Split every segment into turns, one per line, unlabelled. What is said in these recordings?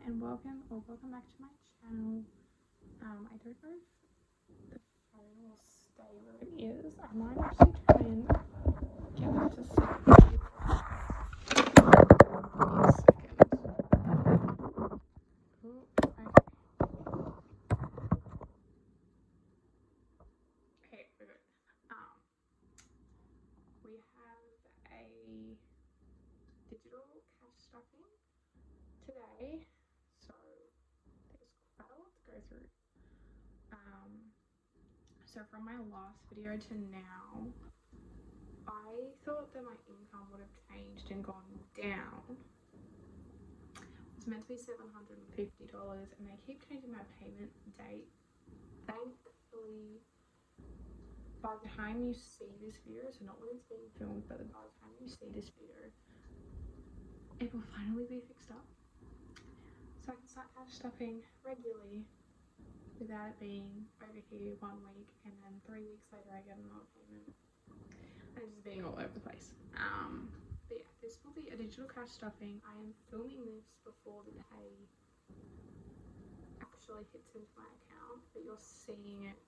and welcome back to my channel. I don't know if the phone will stay where it is. I might actually try and get it to sit. Okay, we're good. We have a digital cash stuffing today, so there's quite a lot to go through. So from my last video to now, I thought that my income would have changed and gone down. It's meant to be $750, and they keep changing my payment date. Thankfully, by the time you see this video, so not when it's being filmed, but by the time you see this video, it will finally be fixed up. So I can start cash stuffing regularly without it being over here 1 week and then 3 weeks later I get another payment and just being all over the place. But yeah, this will be a digital cash stuffing. I am filming this before the pay actually hits into my account, but you're seeing it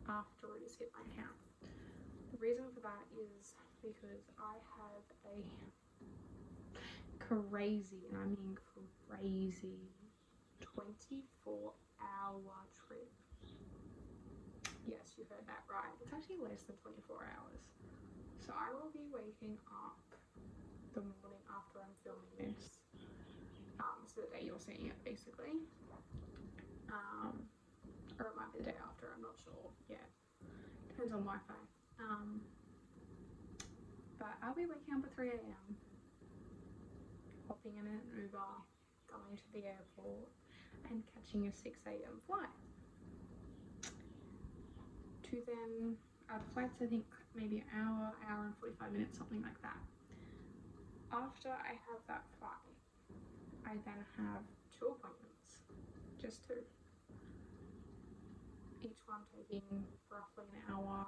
after it has hit my account. The reason for that is because I have a crazy, and I mean crazy, 24-hour trip. Yes, you heard that right. It's actually less than 24 hours. So I will be waking up the morning after I'm filming this. So the day you're seeing it, basically. Or it might be the day after, I'm not sure yet. Depends on Wi-Fi. But I'll be waking up at 3 a.m. hopping in an Uber, going to the airport, and catching a 6 a.m. flight. To then, the flight's I think maybe an hour and 45 minutes, something like that. After I have that flight, I then have 2 appointments, just 2. Each one taking roughly an hour.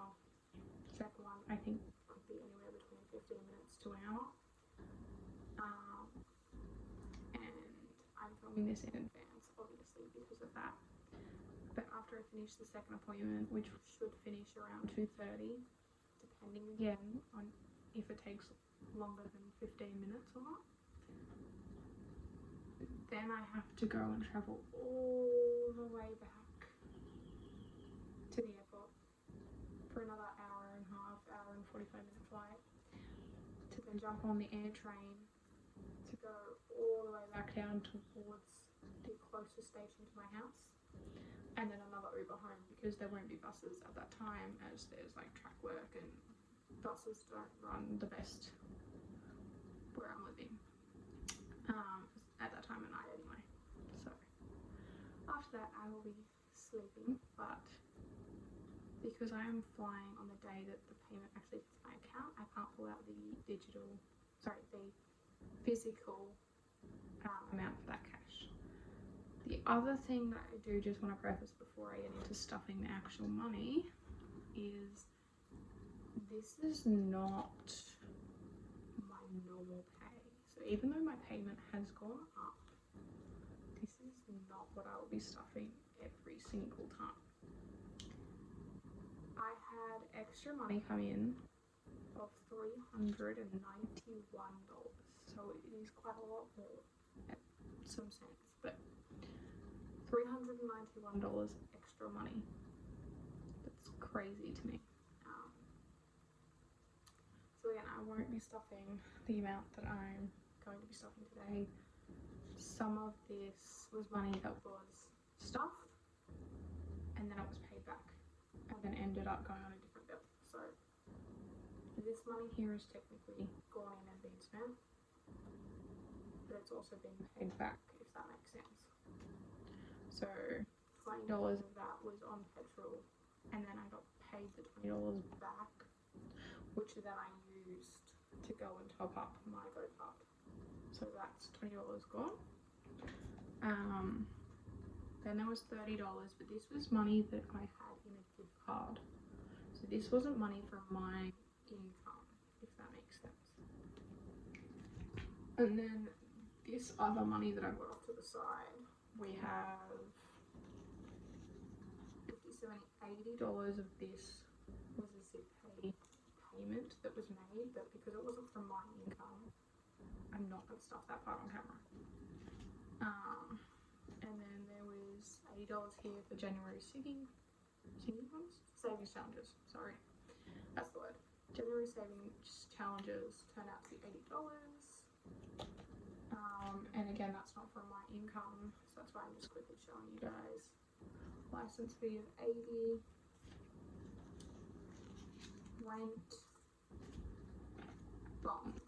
Second one I think could be anywhere between 15 minutes to an hour. And I'm filming this in advance, obviously, because of that. But after I finish the second appointment, which should finish around 2:30, depending again on if it takes longer than 15 minutes or not, then I have to go and travel all the way back to the airport for another hour and a half, hour and 45-minute flight, to then jump on the air train to go all the way back down towards the closest station to my house, and then another Uber home, because there won't be buses at that time, as there's like track work and buses don't run the best where I'm living at that time of night anyway. So after that I will be sleeping, but because I am flying on the day that the payment actually hits my account, I can't pull out the physical amount for that cash. The other thing that I do just want to preface before I get into stuffing the actual money is this is not my normal pay. So even though my payment has gone up, this is not what I will be stuffing every single time. I had extra money come in of $391, so it is quite a lot more at some sense, but $391 extra money. That's crazy to me. So again, I won't be stuffing the amount that I'm going to be stuffing today. Some of this was money that was stuffed and then it was paid back and then ended up going on a different bill. So this money here is technically gone in and been spent, but it's also been paid back, if that makes sense. So $20 of that was on petrol, and then I got paid the $20 back, which then I used to go and top up my GoCard. So that's $20 gone. Then there was $30, but this was money that I had in a gift card. So this wasn't money from my income, if that makes sense. And then this other money that I've got off to the side, we have $50, $70, $80 of this was a sick pay payment that was made, but because it wasn't from my income, I'm not going to stuff that part on camera. And then there was $80 here for January savings challenges. Sorry, that's the word. January savings challenges turned out to be $80. And again, that's not from my income, so that's why I'm just quickly showing you guys. License fee of $80, rent, bond.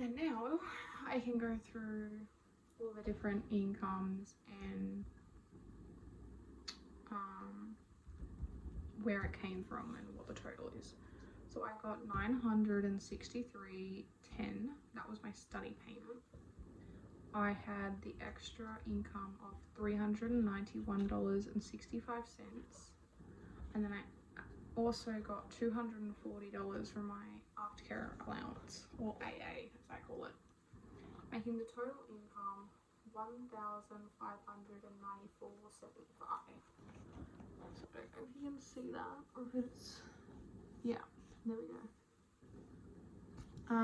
And now I can go through all the different incomes and where it came from and what the total is. So I got $963.10. That was my study payment. I had the extra income of $391.65, and then I also got $240 from my aftercare allowance, or AA as I call it, making the total income $1,594.75. So I don't know if you can see that, or if it's, yeah, there we go. So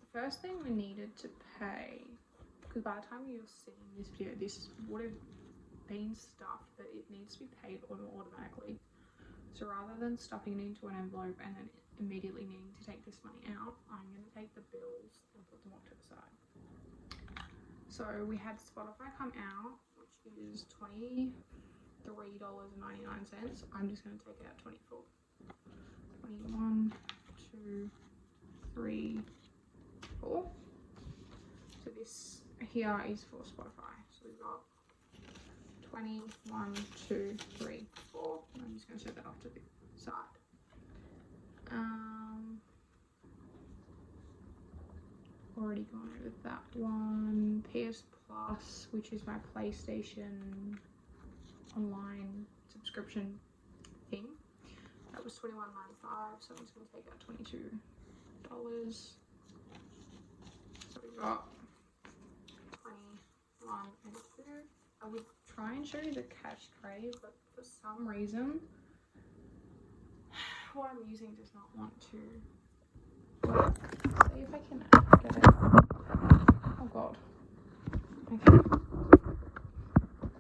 the first thing we needed to pay, because by the time you're seeing this video, this would have been stuff that it needs to be paid automatically. So rather than stuffing it into an envelope and then immediately needing to take this money out, I'm going to take the bills and put them off to the side. So we had Spotify come out, which is $23.99. I'm just going to take out 24. 21, 2, 3, 4. So this here is for Spotify. So we've got 21, 2, 3, 4. I'm just going to set that off to the side. Already gone over that one. PS Plus, which is my PlayStation online subscription thing. That was $21.95, so I'm just going to take out $22. So we got 21 and 2. I would try and show you the cash tray, but for some reason, what I'm using does not want to work. See if I can get it. Oh god. Okay.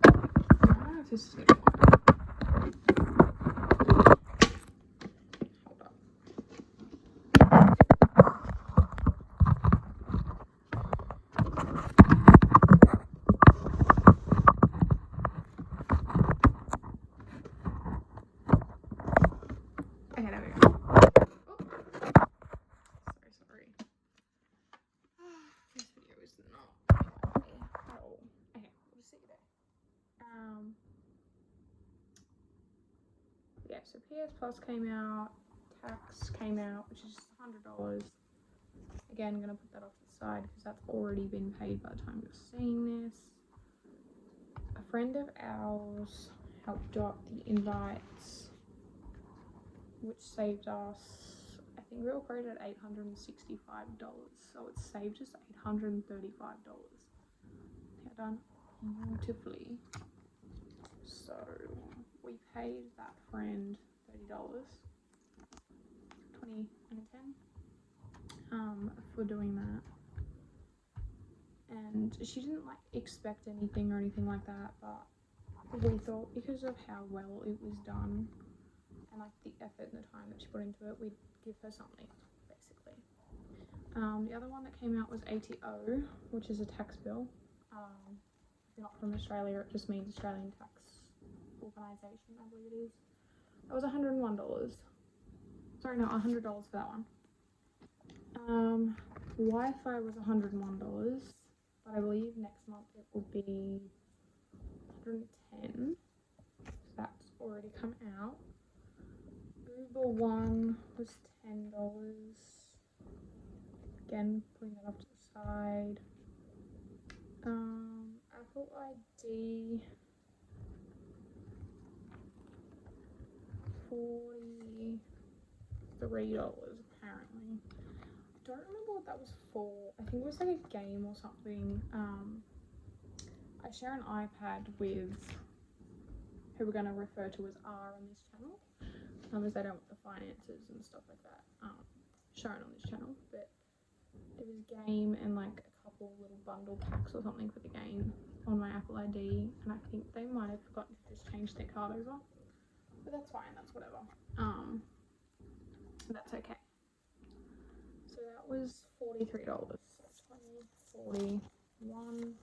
I don't know if this is going to work. Okay, there we go. Sorry. This video is not lively at all. Okay, we'll just see you there. Yeah, so PS Plus came out, tax came out, which is just $100. Again, I'm gonna put that off to the side because that's already been paid by the time you're seeing this. A friend of ours helped out the invites, which saved us, I think we were quoted at $865, so it saved us $835. They're done beautifully. So we paid that friend $30, 20 and 10, for doing that. And she didn't like expect anything or anything like that, but we thought because of how well it was done and like the effort and the time that she put into it, we'd give her something, basically. The other one that came out was ATO, which is a tax bill. If you're not from Australia, it just means Australian Tax Organisation, I believe it is. That was $101. Sorry, no, $100 for that one. Wi-Fi was $101, but I believe next month it will be $110. So that's already come out. Google One was $10. Again, putting that off to the side. Apple ID, $43 apparently. apparently. I don't remember what that was for. I think it was like a game or something. I share an iPad with who we're going to refer to as R on this channel, as they don't want the finances and stuff like that shown on this channel. But there was a game and like a couple little bundle packs or something for the game on my Apple ID, and I think they might have forgotten to just change their card over, but that's fine, that's whatever. That's okay. So that was $43. 20, 40, 1,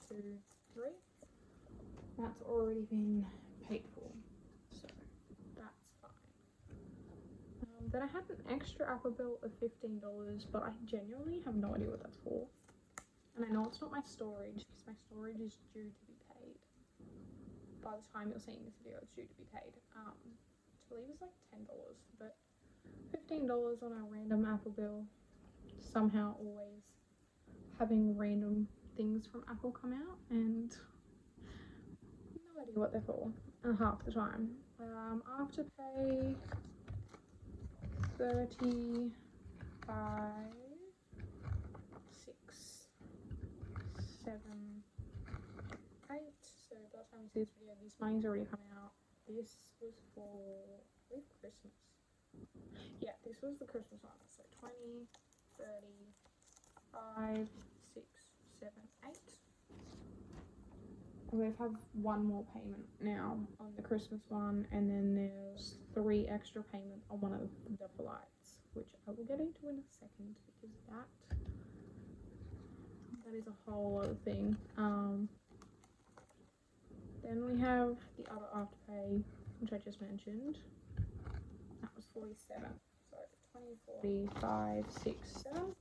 2, 3. That's already been paid for, so that's fine. Then I had an extra Apple bill of $15, but I genuinely have no idea what that's for. And I know it's not my storage, because my storage is due to be paid. By the time you're seeing this video, it's due to be paid. Which I believe is like $10, but $15 on a random Apple bill. Somehow always having random things from Apple come out, and no idea what they're for half the time. Afterpay, 35, 6, 7, 8. So by the time you see this video, this money's already come out. This was for, I believe, Christmas. Yeah, this was the Christmas one. So 20, 30, 5, 6, 7, 8. We have one more payment now on the Christmas one, and then there's 3 extra payments on one of the flights, which I will get into in a second, because that is a whole other thing. Then we have the other Afterpay, which I just mentioned. That was 47. So 20, 40, 5, 6, 7.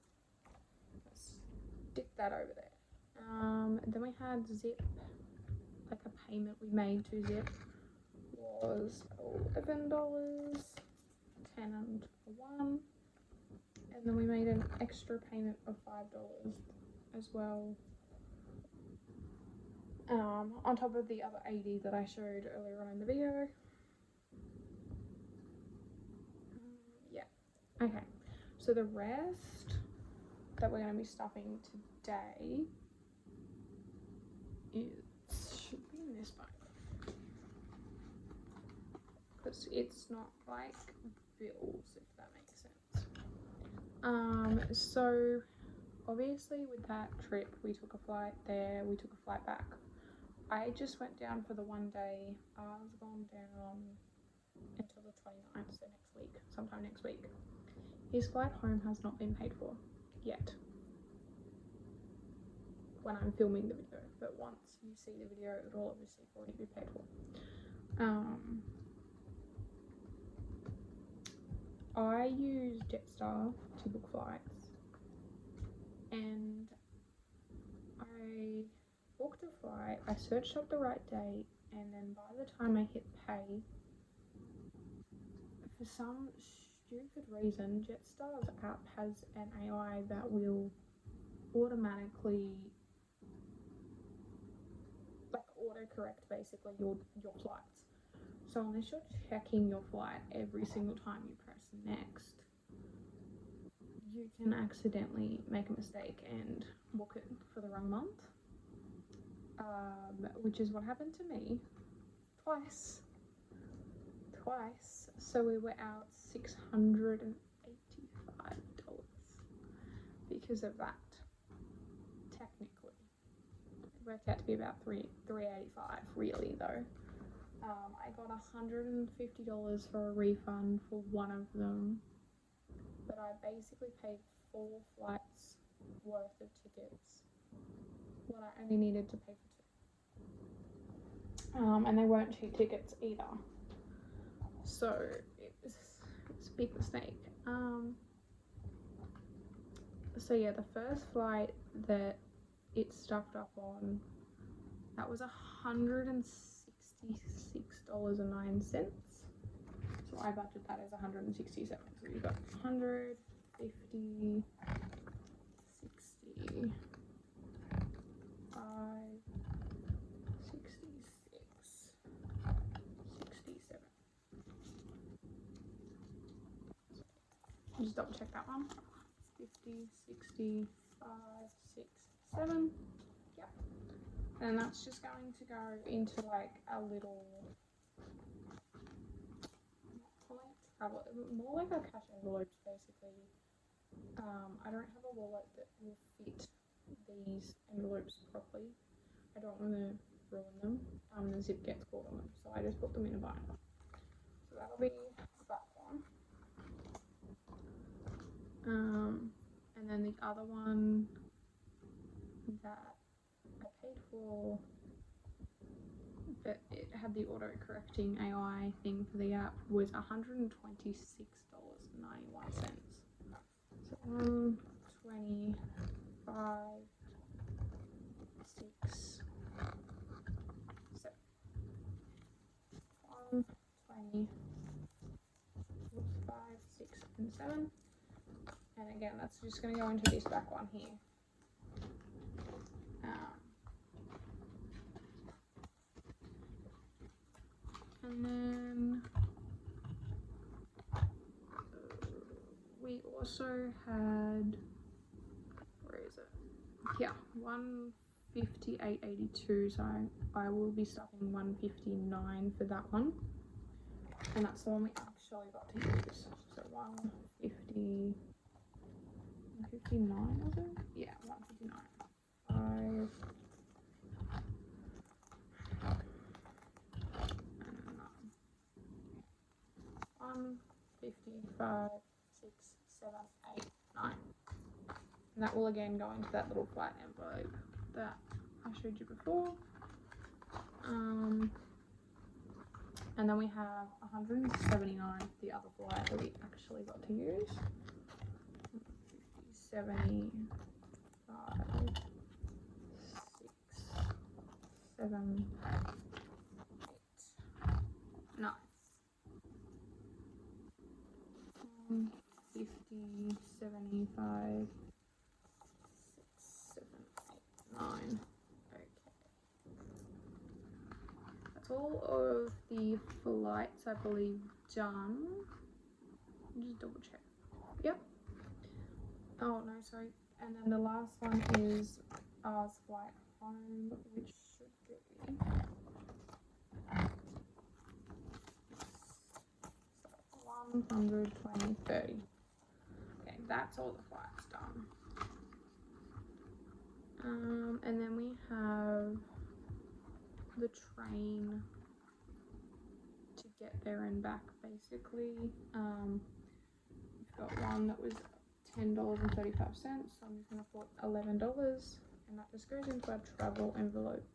Let's stick that over there. Then we had Zip. Like a payment we made to Zip was $11, 10 and 1. And then we made an extra payment of $5 as well. On top of the other 80 that I showed earlier on in the video. Yeah. Okay. So the rest that we're going to be stuffing today should be in this bag, because it's not like bills, if that makes sense. So obviously with that trip, we took a flight there, we took a flight back. I just went down for the one day. Ours gone down until the 29th, so next week, sometime next week. His flight home has not been paid for yet when I'm filming the video, but once you see the video, it will obviously already be paid for. I use Jetstar to book flights, and I booked a flight, I searched up the right date, and then by the time I hit pay, for some stupid reason, Jetstar's app has an AI that will automatically autocorrect basically your flights. So unless you're checking your flight every single time you press next, you can accidentally make a mistake and book it for the wrong month, which is what happened to me twice. So we were out $685 because of that. Technically it worked out to be about $385 really though. I got $150 for a refund for one of them, but I basically paid 4 flights worth of tickets when I only needed to pay for 2. And they weren't cheap tickets either, so it's a big mistake. So yeah, the first flight that it stuffed up on, that was $166.09. So I budgeted that as $167. So you got 150, 60, 5, 66, 67. Just double check that one. 50, 60, 5, 6, 7. Yep. And that's just going to go into like a little, more like a cash envelope basically. I don't have a wallet that will fit these envelopes properly. I don't want to ruin them. The zip gets caught on them, so I just put them in a binder. So that'll be that one. And then the other one that I paid for, but it had the auto correcting AI thing for the app, was $126.91. So 125, 6, 7. 120, 5, 6, and 7. And again, that's just going to go into this back one here. And then we also had, where is it? Yeah, 158.82. So I will be stuffing 159 for that one. And that's the one we actually got to use. So 159 was it? Yeah, 159. 155, 6, 7, 8, 9. And that will again go into that little flat envelope that I showed you before. And then we have 179, the other flight that we actually got to use. 75, 6, 7, 8, 9. 50, 75, 6, 7, 8, 9. Okay. That's all of the flights, I believe, done. Just double check. Yep. Oh, no, sorry. And then the last one is ours flight home, which should be 120, 30. Okay, that's all the flights done. And then we have the train to get there and back, basically. We've got one that was $10.35, so I'm just going to put $11, and that just goes into our travel envelope.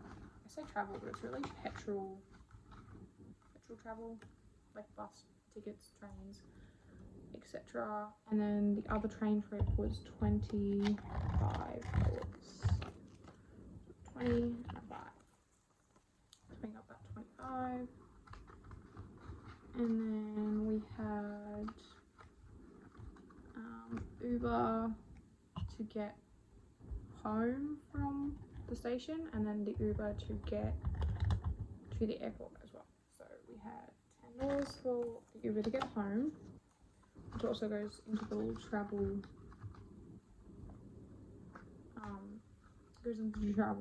I say travel, but it's really petrol travel, like bus tickets, trains, etc. And then the other train trip was $25. 20 and 5. So we got that 25. And then we had Uber to get home from the station, and then the Uber to get to the airport as well. So we had $10 for the Uber to get home, which also goes into the little travel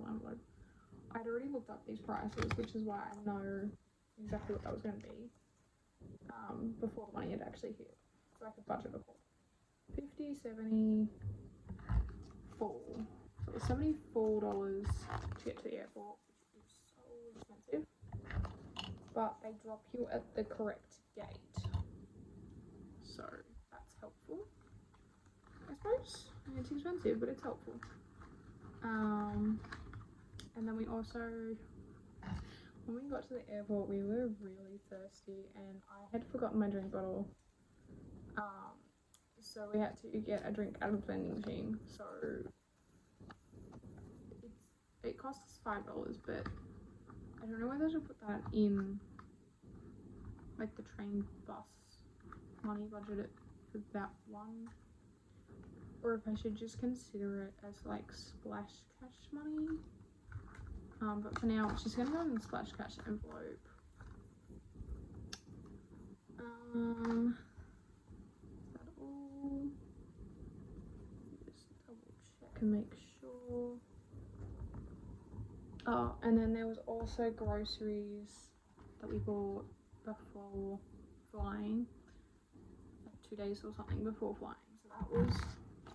envelope. I'd already looked up these prices, which is why I know exactly what that was going to be before the money had actually hit, so I could budget before. 50, 74. So it was $74 to get to the airport, which is so expensive. But they drop you at the correct gate, so that's helpful, I suppose. It's expensive, but it's helpful. And then we also, when we got to the airport, we were really thirsty, and I had forgotten my drink bottle. So we had to get a drink out of the vending machine. So it cost us $5, but I don't know whether to put that in like the train bus money, budget it for that one, or if I should just consider it as like splash cash money. But for now, it's just gonna go in the splash cash envelope. Is that can make sure. Oh, and then there was also groceries that we bought before flying, like 2 days or something before flying. So that was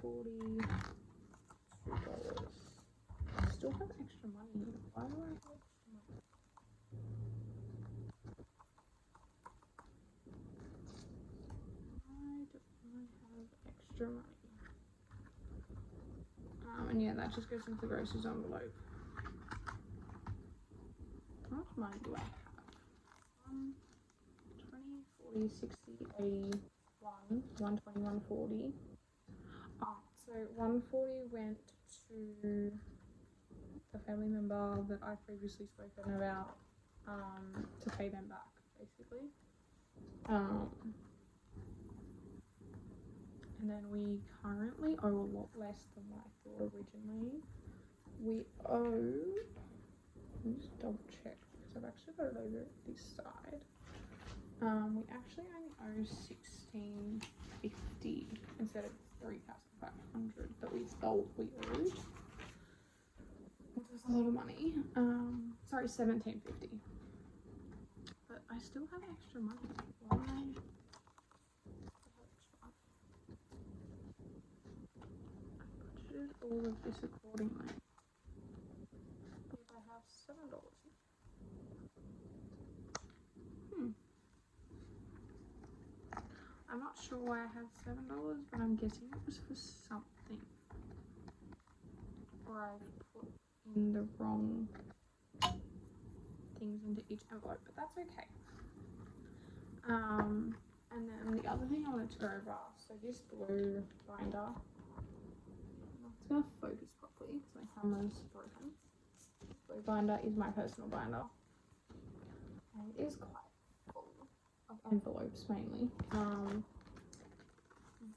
$42. I still have extra money. Why do I have extra money? Why do I have extra money? And yeah, that just goes into the groceries envelope. How much money do I have? 20, 40, 60, 80, 120, 140. Oh, so 140 went to the family member that I've previously spoken about, to pay them back, basically. And then we currently owe a lot less than what I thought originally. We owe, let me just double check because I've actually got it over this side. We actually only owe $1,650 instead of $3,500 that we thought we owed, which was a lot of money. Sorry, $1,750. But I still have extra money. Why? All of this accordingly. If I have $7 here. I'm not sure why I have $7, but I'm guessing it was for something. Or I've put in the wrong things into each envelope, but that's okay. And then the other thing I wanted to go over, so this blue binder, it's going to focus properly because my camera's broken. This blue binder is my personal binder, and it is quite full of envelopes mainly.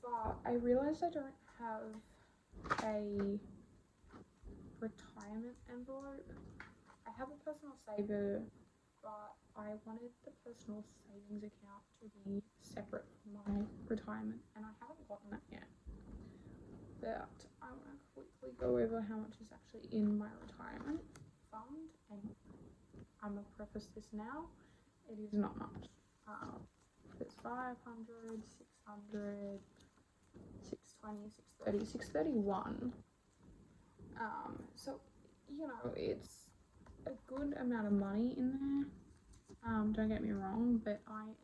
But I realised I don't have a retirement envelope. I have a personal saver, but I wanted the personal savings account to be separate from my retirement, and I haven't gotten that yet. But I want to quickly go over how much is actually in my retirement fund, and I'm going to preface this now, it is not much. It's 500, 600, 620, 630, 631. So, you know, it's a good amount of money in there. Don't get me wrong, but I'm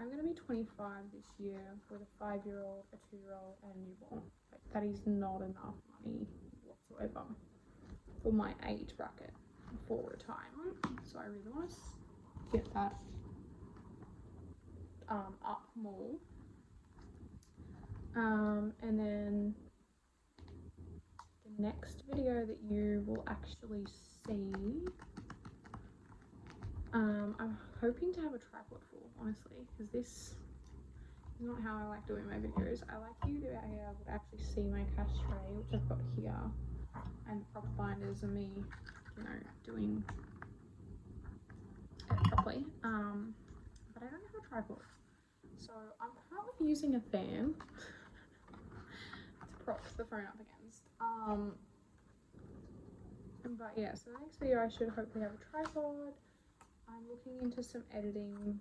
going to be 25 this year with a 5-year-old, a 2-year-old, and a newborn. Like, that is not enough money whatsoever for my age bracket for retirement. So I really want to get that up more. And then the next video that you will actually see, I'm hoping to have a tripod full, honestly, because this is not how I like doing my videos. I like you to be able to actually see my cash tray, which I've got here, and the proper binders and me, you know, doing it properly. But I don't have a tripod, so I'm currently using a fan to prop the phone up against. But yeah, so the next video I should hopefully have a tripod. I'm looking into some editing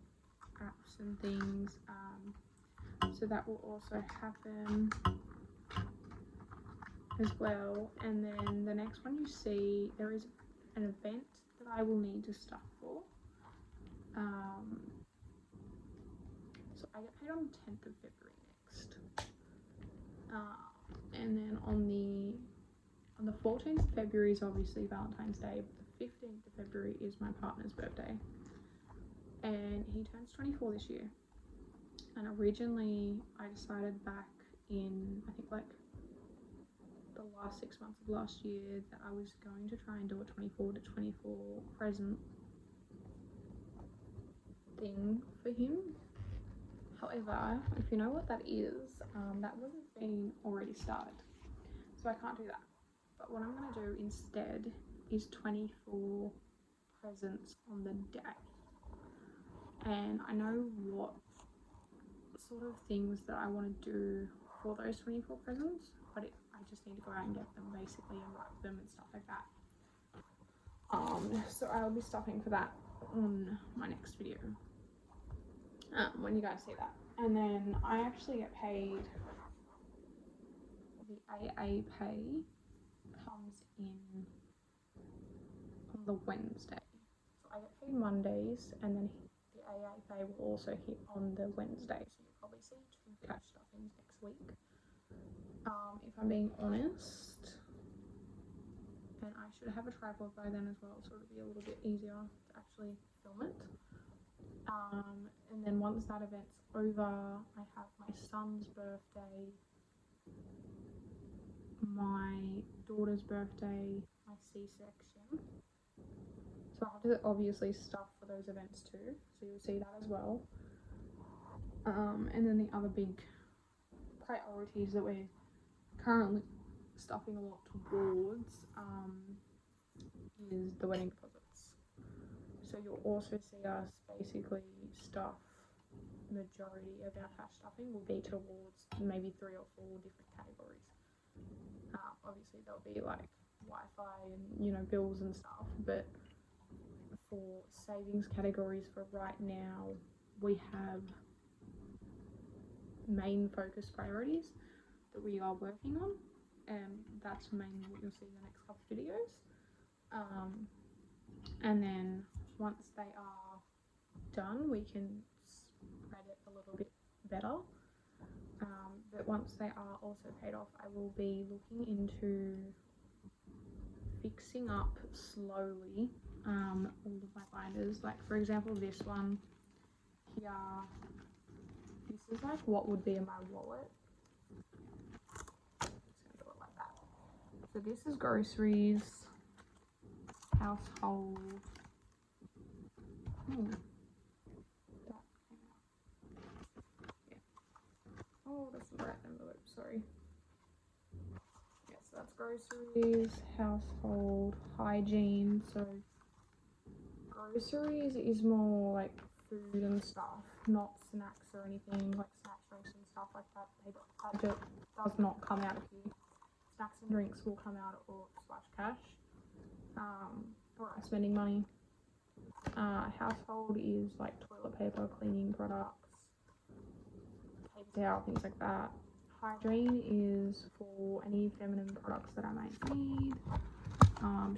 apps and things, so that will also happen as well. And then the next one you see, there is an event that I will need to stuff for. So I get paid on the 10th of February next, and then on the 14th of February is obviously Valentine's Day, but the 15th of February is my partner's birthday, and he turns 24 this year. And originally I decided back in, I think, like the last 6 months of last year, that I was going to try and do a 24 to 24 present thing for him. However, if you know what that is, that wasn't been already started, so I can't do that. But what I'm going to do instead is 24 presents on the day, and I know what sort of things that I want to do for those 24 presents, but I just need to go out and get them basically and wrap them and stuff like that. So I'll be stuffing for that on my next video, when you guys see that. And then I actually get paid, the AA pay comes in on the Wednesday. So I get paid Mondays, and then the AA pay will also hit on the Wednesday. So you'll probably see 2 cash stuffings next week. If I'm being honest, and I should have a tripod by then as well, so it'll be a little bit easier to actually film it. And then once that event's over, I have my son's birthday, my daughter's birthday, my C-section. So I have to obviously stuff for those events too, so you'll see that as well. And then the other big priorities that we're currently stuffing a lot towards is the wedding deposits. So you'll also see us basically stuff, majority of our cash stuffing will be towards maybe 3 or 4 different categories. Obviously there'll be like Wi-Fi and, you know, bills and stuff, but for savings categories for right now, we have main focus priorities that we are working on, and that's mainly what you'll see in the next couple of videos. And then once they are done, we can spread it a little bit better. But once they are also paid off, I will be looking into fixing up slowly all of my binders. Like for example, this one here, this is like what would be in my wallet. Just gonna do it like that. So this is groceries, household. That came out. Yeah. Oh, that's the right envelope, sorry. Yeah, so that's groceries, household, hygiene. So groceries is more like food and stuff, not snacks or anything, like snack drinks and stuff like that. That does not come out of here. Snacks and drinks will come out of /cash, or spending money. Household is like toilet paper, cleaning products, paper towel, things like that. Hygiene is for any feminine products that I might need.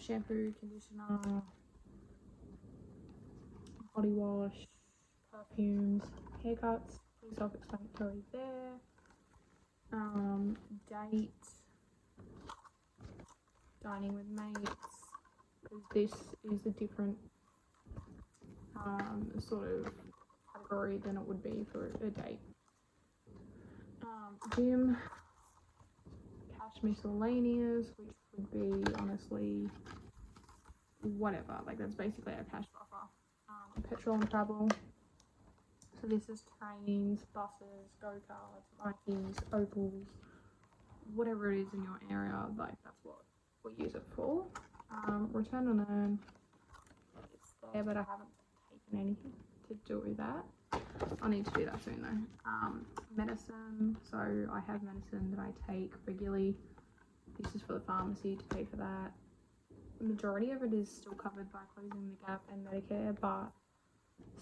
Shampoo, conditioner, body wash, perfumes, haircuts, pretty self-explanatory there. Date, dining with mates, because this is a different sort of category than it would be for a date. Gym, cash miscellaneous, which would be honestly whatever, like that's basically our cash buffer. Petrol and travel, so this is trains, buses, go-karts, bikes, Opals, whatever it is in your area, like that's what we use it for. Return on earn, it's there, but I haven't taken anything to do with that. I'll need to do that soon though. Medicine, so I have medicine that I take regularly. This is for the pharmacy to pay for that. The majority of it is still covered by Closing the Gap and Medicare, but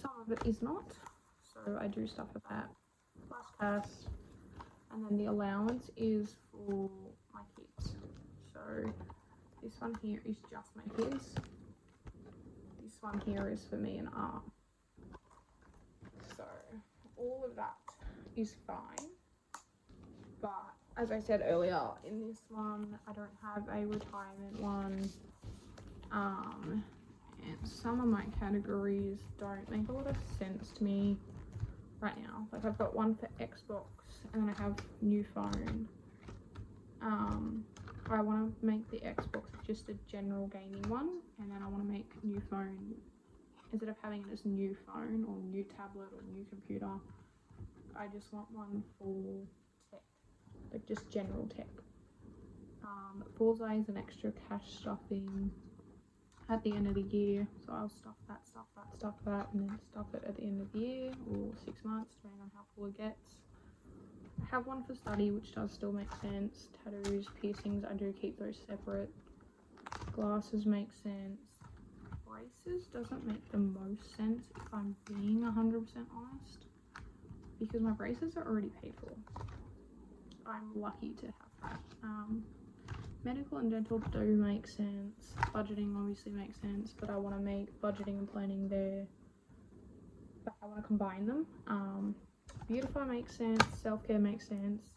some of it is not, so I do stuff for that. /cash, and then the allowance is for my kids. So this one here is just my kids. This one here is for me and art. So all of that is fine, but as I said earlier, in this one I don't have a retirement one, and some of my categories don't make a lot of sense to me right now. Like I've got one for Xbox, and then I have new phone. I want to make the Xbox just a general gaming one, and then I want to make new phone, instead of having it as new phone or new tablet or new computer, I just want one for tech, like just general tech. Bullseye is an extra cash stuffing at the end of the year, so I'll stuff that, and then stuff it at the end of the year or 6 months, depending on how full it gets. I have one for study, which does still make sense. Tattoos, piercings, I do keep those separate. Glasses make sense. Braces doesn't make the most sense if I'm being 100% honest, because my braces are already paid for. I'm lucky to have that. Medical and dental do make sense. Budgeting obviously makes sense, but I want to make budgeting and planning there. But I want to combine them. Beautify makes sense. Self-care makes sense.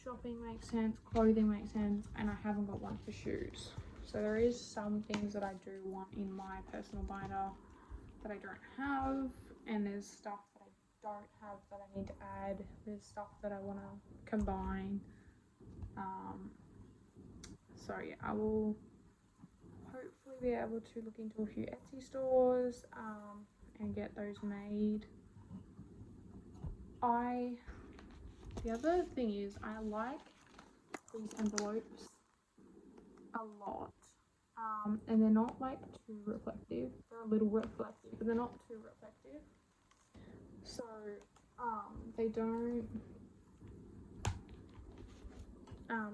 Shopping makes sense. Clothing makes sense. And I haven't got one for shoes. So there is some things that I do want in my personal binder that I don't have. And there's stuff that I don't have that I need to add. There's stuff that I want to combine. So yeah, I will hopefully be able to look into a few Etsy stores and get those made. The other thing is I like these envelopes a lot, and they're not like too reflective. They're a little reflective, but they're not too reflective, so they don't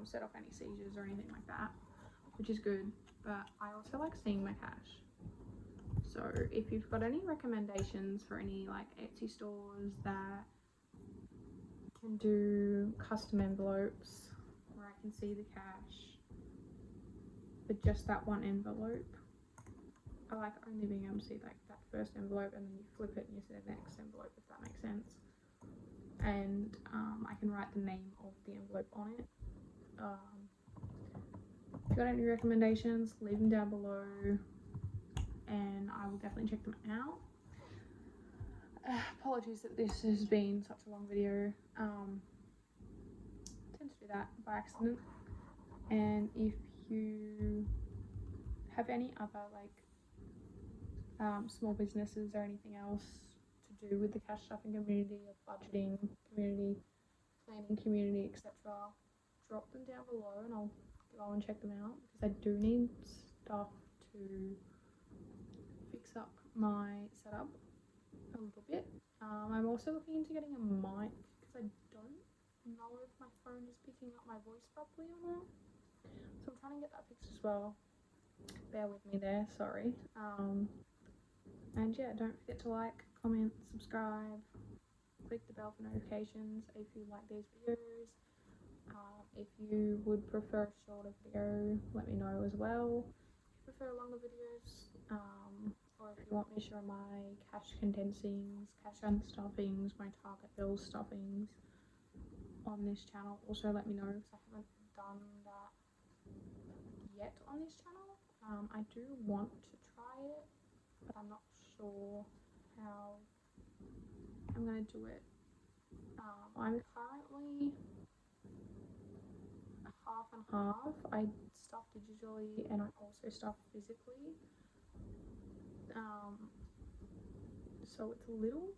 set off any seizures or anything like that, which is good. But I also like seeing my cash. So if you've got any recommendations for any like Etsy stores that can do custom envelopes where I can see the cash but just that one envelope, I like only being able to see like that first envelope and then you flip it and you see the next envelope, if that makes sense. And I can write the name of the envelope on it. If you've got any recommendations, leave them down below and I will definitely check them out. Apologies that this has been such a long video. I tend to do that by accident. And if you have any other like small businesses or anything else to do with the cash stuffing community or budgeting community, planning community, etc., drop them down below and I'll go and check them out, because I do need stuff to fix up my setup a little bit. I'm also looking into getting a mic because I don't know if my phone is picking up my voice properly or not, so I'm trying to get that fixed as well. Bear with me there, sorry. And yeah, don't forget to like, comment, subscribe, click the bell for notifications if you like these videos. If you would prefer a shorter video, let me know as well. If you prefer longer videos, or if you want me to show my cash condensings, cash unstuffings, my Target bill stuffings on this channel, also let me know, because I haven't done that yet on this channel. I do want to try it, but I'm not sure how I'm going to do it. I'm currently half and half. I stuff digitally and I also stuff physically. So it's a little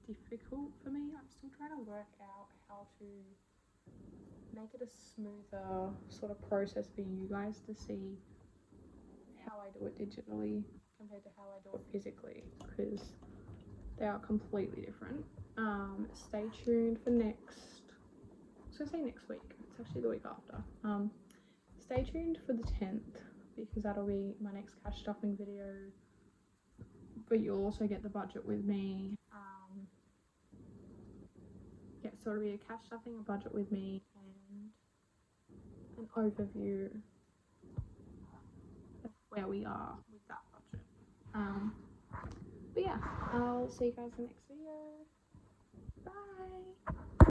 difficult for me. I'm still trying to work out how to make it a smoother sort of process for you guys to see how I do it digitally compared to how I do it physically, because they are completely different. Stay tuned for next, I was gonna say next week, it's actually the week after. Stay tuned for the 10th, because that'll be my next cash stuffing video, but you'll also get the budget with me. Yeah, so it'll be a cash stuffing, a budget with me, and an overview of where we are with that budget. But yeah, I'll see you guys in the next video. Bye.